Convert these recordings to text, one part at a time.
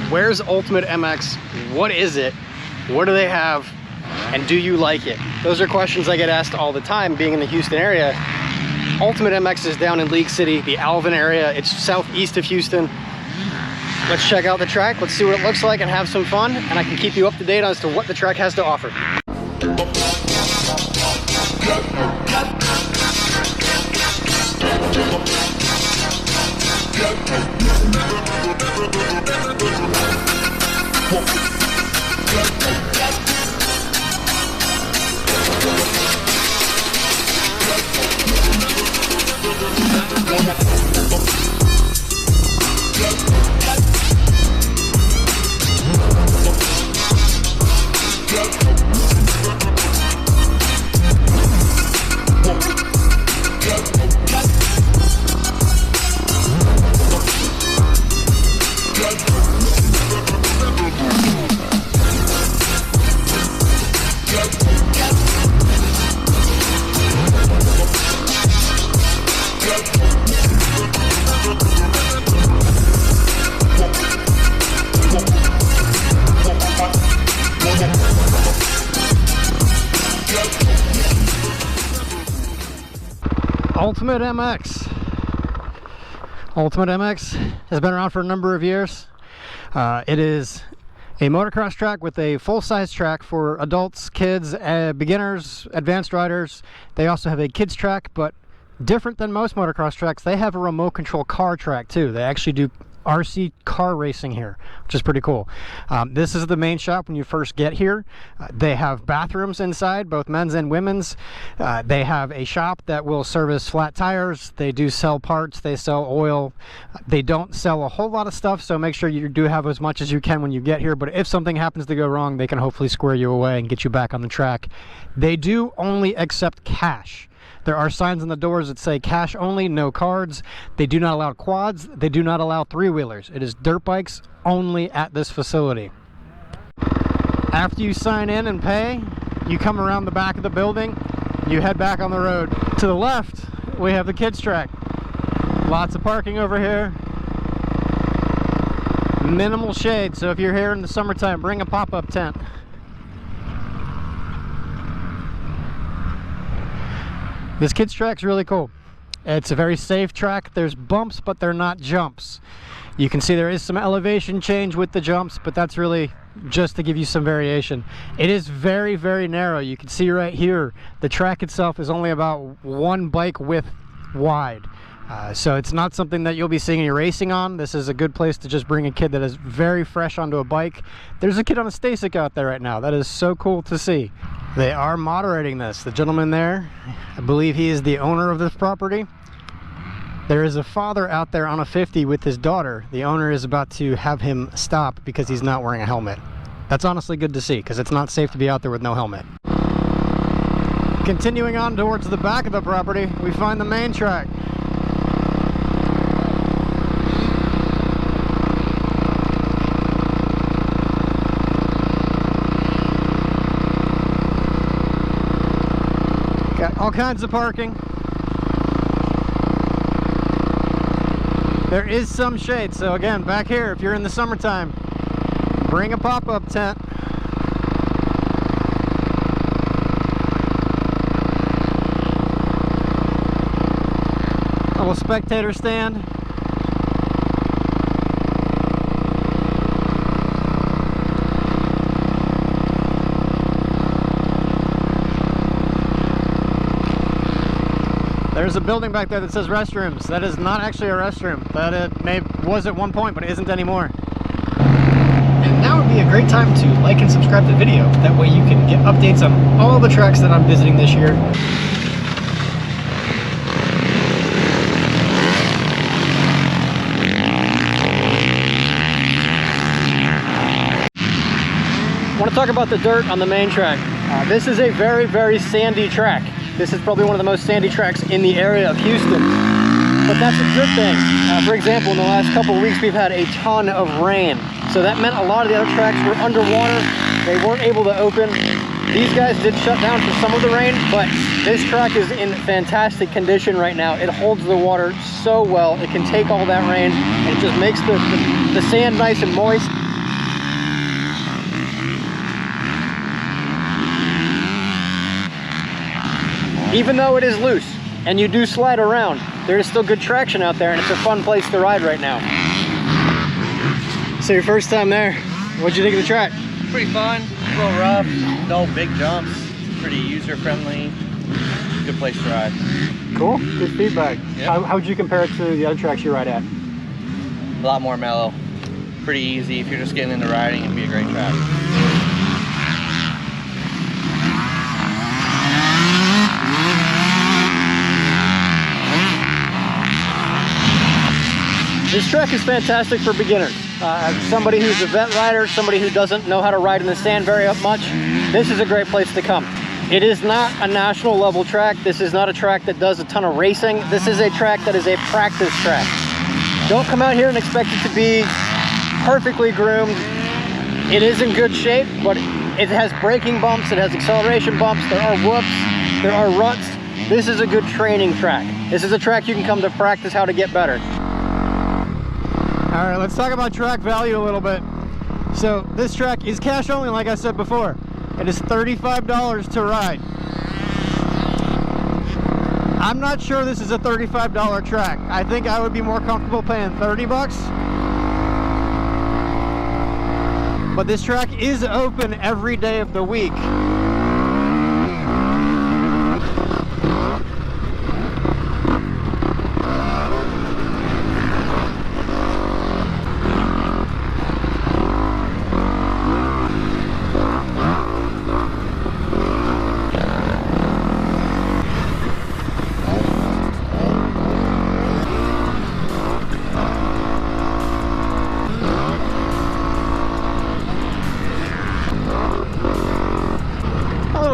Where's Ultimate MX? What is it? What do they have? And do you like it? Those are questions I get asked all the time being in the Houston area. Ultimate MX is down in League City, the Alvin area. It's southeast of Houston. Let's check out the track. Let's see what it looks like and have some fun. And I can keep you up to date as to what the track has to offer. Ultimate MX. Ultimate MX has been around for a number of years. It is a motocross track with a full-size track for adults, kids, beginners, advanced riders. They also have a kids track, but different than most motocross tracks, they have a remote control car track too. They actually do RC car racing here, which is pretty cool. This is the main shop when you first get here. They have bathrooms inside, both men's and women's. They have a shop that will service flat tires. They do sell parts, they sell oil. They don't sell a whole lot of stuff, so make sure you do have as much as you can when you get here, but if something happens to go wrong, they can hopefully square you away and get you back on the track. They do only accept cash. There are signs on the doors that say cash only, no cards. They do not allow quads. They do not allow three-wheelers. It is dirt bikes only at this facility. After you sign in and pay, you come around the back of the building, you head back on the road. To the left, we have the kids track. Lots of parking over here. Minimal shade, so if you're here in the summertime, bring a pop-up tent. This kids track's really cool. It's a very safe track. There's bumps, but they're not jumps. You can see there is some elevation change with the jumps, but that's really just to give you some variation. It is very, very narrow. You can see right here, the track itself is only about one bike width wide. So it's not something that you'll be seeing any racing on. This is a good place to just bring a kid that is very fresh onto a bike. There's a kid on a Stasic out there right now. That is so cool to see. They are moderating this. The gentleman there, I believe he is the owner of this property. There is a father out there on a 50 with his daughter. The owner is about to have him stop because he's not wearing a helmet. That's honestly good to see because it's not safe to be out there with no helmet. Continuing on towards the back of the property, we find the main track. Got all kinds of parking. There is some shade, so again, back here, if you're in the summertime, bring a pop-up tent. A little spectator stand. There's a building back there that says restrooms. That is not actually a restroom. That it was at one point, but it isn't anymore. And now would be a great time to like and subscribe to the video. That way you can get updates on all the tracks that I'm visiting this year. I want to talk about the dirt on the main track. This is a very, very sandy track. This is probably one of the most sandy tracks in the area of Houston, but that's a good thing. For example, in the last couple of weeks, we've had a ton of rain. So that meant a lot of the other tracks were underwater. They weren't able to open. These guys did shut down for some of the rain, but this track is in fantastic condition right now. It holds the water so well. It can take all that rain, and it just makes the sand nice and moist. Even though it is loose and you do slide around, there is still good traction out there, and it's a fun place to ride right now. So your first time there, what'd you think of the track? Pretty fun, a little rough, no big jumps, pretty user friendly, good place to ride. Cool, good feedback. Yeah. How would you compare it to the other tracks you ride at? A lot more mellow, pretty easy. If you're just getting into riding, it'd be a great track. This track is fantastic for beginners. Somebody who's a vet rider, somebody who doesn't know how to ride in the sand very much, this is a great place to come. It is not a national level track. This is not a track that does a ton of racing. This is a track that is a practice track. Don't come out here and expect it to be perfectly groomed. It is in good shape, but it has braking bumps, it has acceleration bumps, there are whoops, there are ruts. This is a good training track. This is a track you can come to practice how to get better. All right, let's talk about track value a little bit. So this track is cash only, like I said before. It is $35 to ride. I'm not sure this is a $35 track. I think I would be more comfortable paying 30 bucks. But this track is open every day of the week.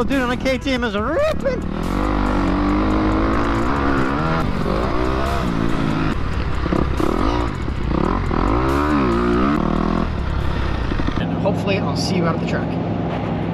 Dude on a KTM is ripping. And hopefully I'll see you out at the track.